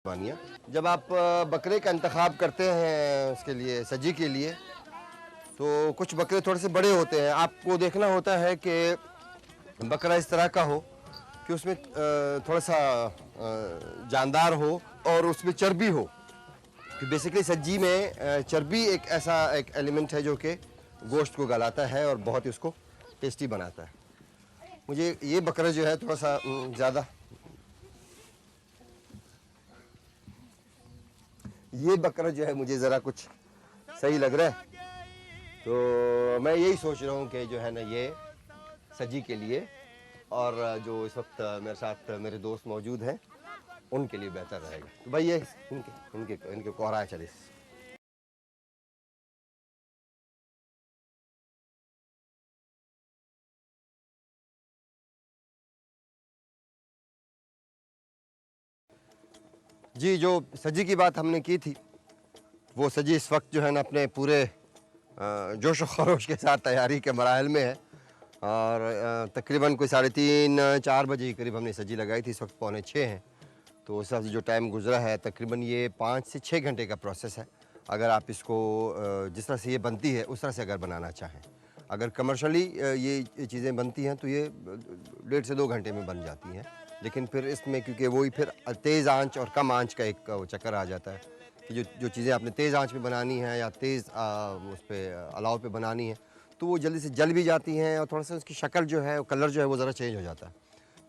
कुर्बानियाँ। जब आप बकरे का इंतखाब करते हैं उसके लिए सजी के लिए, तो कुछ बकरे थोड़े से बड़े होते हैं। आपको देखना होता है कि बकरा इस तरह का हो कि उसमें थोड़ा सा जानदार हो और उसमें चर्बी हो। कि बेसिकली सज्जी में चर्बी एक ऐसा एक एलिमेंट है जो कि गोश्त को गलाता है और बहुत ही उसको टेस्टी बनाता है। मुझे ये बकरा जो है थोड़ा सा ज़्यादा, ये बकरा जो है मुझे ज़रा कुछ सही लग रहा है, तो मैं यही सोच रहा हूँ कि जो है ना ये सजी के लिए और जो इस वक्त मेरे साथ मेरे दोस्त मौजूद हैं उनके लिए बेहतर रहेगा। तो भाई ये इनके इनके इनके कोहरा है। चलिए जी, जो सजी की बात हमने की थी, वो सजी इस वक्त जो है ना अपने पूरे जोश व खरोश के साथ तैयारी के मराहल में है और तकरीबन कोई 3:30-4 बजे के करीब हमने सजी लगाई थी। इस वक्त 5:45 हैं, तो उस हिसाब से जो टाइम गुजरा है तकरीबन ये 5 से 6 घंटे का प्रोसेस है। अगर आप इसको जिस तरह से ये बनती है उस तरह से अगर बनाना चाहें, अगर कमर्शली ये चीज़ें बनती हैं तो ये 1.5 से 2 घंटे में बन जाती हैं। लेकिन फिर इसमें क्योंकि वही फिर तेज़ आंच और कम आंच का एक चक्कर आ जाता है कि जो जो चीज़ें आपने तेज़ आंच पे बनानी है या तेज़ उस पे अलाव पे बनानी है तो वो जल्दी से जल भी जाती हैं और थोड़ा सा उसकी शक्ल जो है, कलर जो है वो ज़रा चेंज हो जाता है।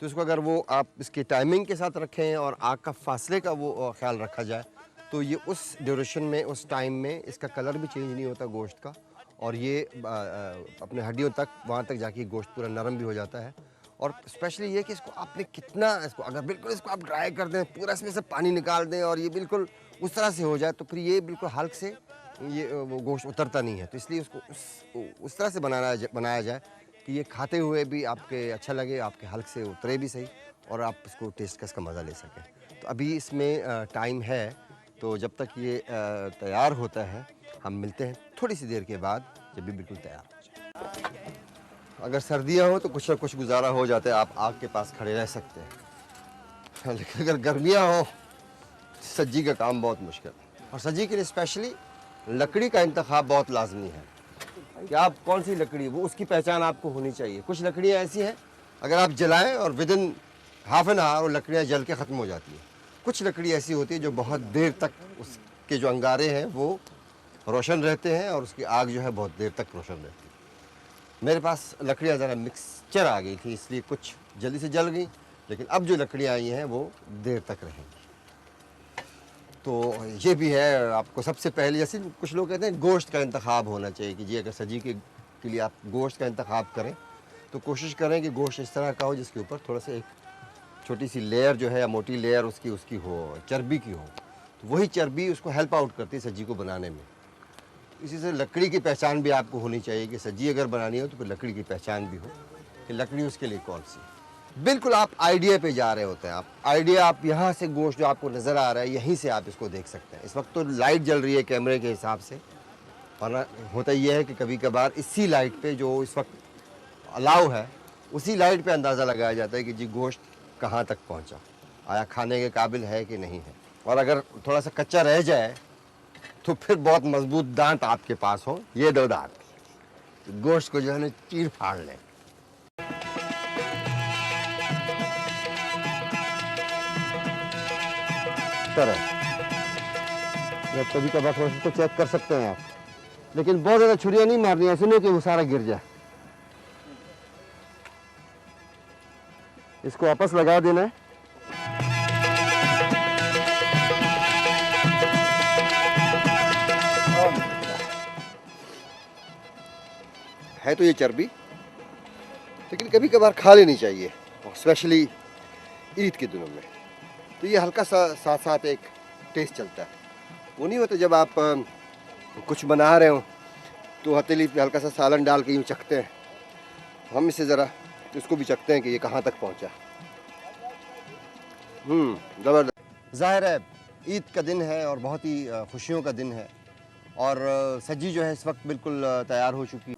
तो इसको अगर वो आप इसकी टाइमिंग के साथ रखें और आग का फासले का वो ख्याल रखा जाए तो ये उस ड्यूरेशन में, उस टाइम में इसका कलर भी चेंज नहीं होता गोश्त का और ये अपने हड्डियों तक, वहाँ तक जाके गोश्त पूरा नरम भी हो जाता है। और स्पेशली ये कि इसको आपने कितना, इसको अगर बिल्कुल इसको आप ड्राई कर दें, पूरा इसमें से पानी निकाल दें और ये बिल्कुल उस तरह से हो जाए तो फिर ये बिल्कुल हल्क से ये वो गोश्त उतरता नहीं है। तो इसलिए उसको उस तरह से बनाया जाए कि ये खाते हुए भी आपके अच्छा लगे, आपके हल्क से उतरे भी सही और आप इसको टेस्ट का इसका मज़ा ले सकें। तो अभी इसमें टाइम है, तो जब तक ये तैयार होता है हम मिलते हैं थोड़ी सी देर के बाद जब भी बिल्कुल तैयार हो जाए। अगर सर्दियाँ हो तो कुछ ना कुछ गुजारा हो जाता है, आप आग के पास खड़े रह सकते हैं। लेकिन अगर गर्मियाँ हो सज्जी का काम बहुत मुश्किल है और सज्जी के लिए स्पेशली लकड़ी का इंतखाब बहुत लाजमी है कि आप कौन सी लकड़ी, वो उसकी पहचान आपको होनी चाहिए। कुछ लकड़ियाँ ऐसी हैं अगर आप जलाएं और विदिन हाफ एन आवर वो लकड़ियाँ जल के ख़त्म हो जाती हैं। कुछ लकड़ी ऐसी होती है जो बहुत देर तक उसके जो अंगारे हैं वो रोशन रहते हैं और उसकी आग जो है बहुत देर तक रोशन रहती है। मेरे पास लकड़ियाँ ज़रा मिक्सचर आ गई थी इसलिए कुछ जल्दी से जल गई, लेकिन अब जो लकड़ियाँ आई हैं वो देर तक रहेंगी। तो ये भी है, आपको सबसे पहले जैसे कुछ लोग कहते हैं गोश्त का इंतखाब होना चाहिए कि जी अगर सजी के लिए आप गोश्त का इंतखाब करें तो कोशिश करें कि गोश्त इस तरह का हो जिसके ऊपर थोड़ा सा एक छोटी सी लेयर जो है या मोटी लेयर उसकी हो, चर्बी की हो। तो वही चर्बी उसको हेल्प आउट करती है सजी को बनाने में। इसी से लकड़ी की पहचान भी आपको होनी चाहिए कि सजी अगर बनानी हो तो फिर लकड़ी की पहचान भी हो कि लकड़ी उसके लिए कौन सी है। बिल्कुल आप आइडिया पे जा रहे होते हैं, आप आइडिया, आप यहाँ से गोश्त जो आपको नज़र आ रहा है यहीं से आप इसको देख सकते हैं। इस वक्त तो लाइट जल रही है कैमरे के हिसाब से, वरना होता यह है कि कभी कभार इसी लाइट पे जो इस वक्त अलाव है उसी लाइट पे अंदाज़ा लगाया जाता है कि जी गोश्त कहाँ तक पहुँचा, आया खाने के काबिल है कि नहीं है। और अगर थोड़ा सा कच्चा रह जाए तो फिर बहुत मजबूत दांत आपके पास हो, ये 2 दांत, गोश्त को जो है ना चीर फाड़ लें। तरह कभी कभार थोड़ा सा चेक कर सकते हैं आप, लेकिन बहुत ज़्यादा छुरियाँ नहीं मारनी है, ऐसे नहीं कि वो सारा गिर जाए। इसको वापस लगा देना है तो ये चर्बी, लेकिन कभी कभार खा लेनी चाहिए और स्पेशली ईद के दिनों में तो ये हल्का सा साथ साथ एक टेस्ट चलता है। वो नहीं होता जब आप कुछ बना रहे हो तो हथेली पे हल्का सा सालन डाल के यूँ चखते हैं, हम इसे ज़रा इसको भी चखते हैं कि ये कहाँ तक पहुँचा। ज़बरदस्त। ज़ाहिर है ईद का दिन है और बहुत ही खुशियों का दिन है और सज्जी जो है इस वक्त बिल्कुल तैयार हो चुकी है।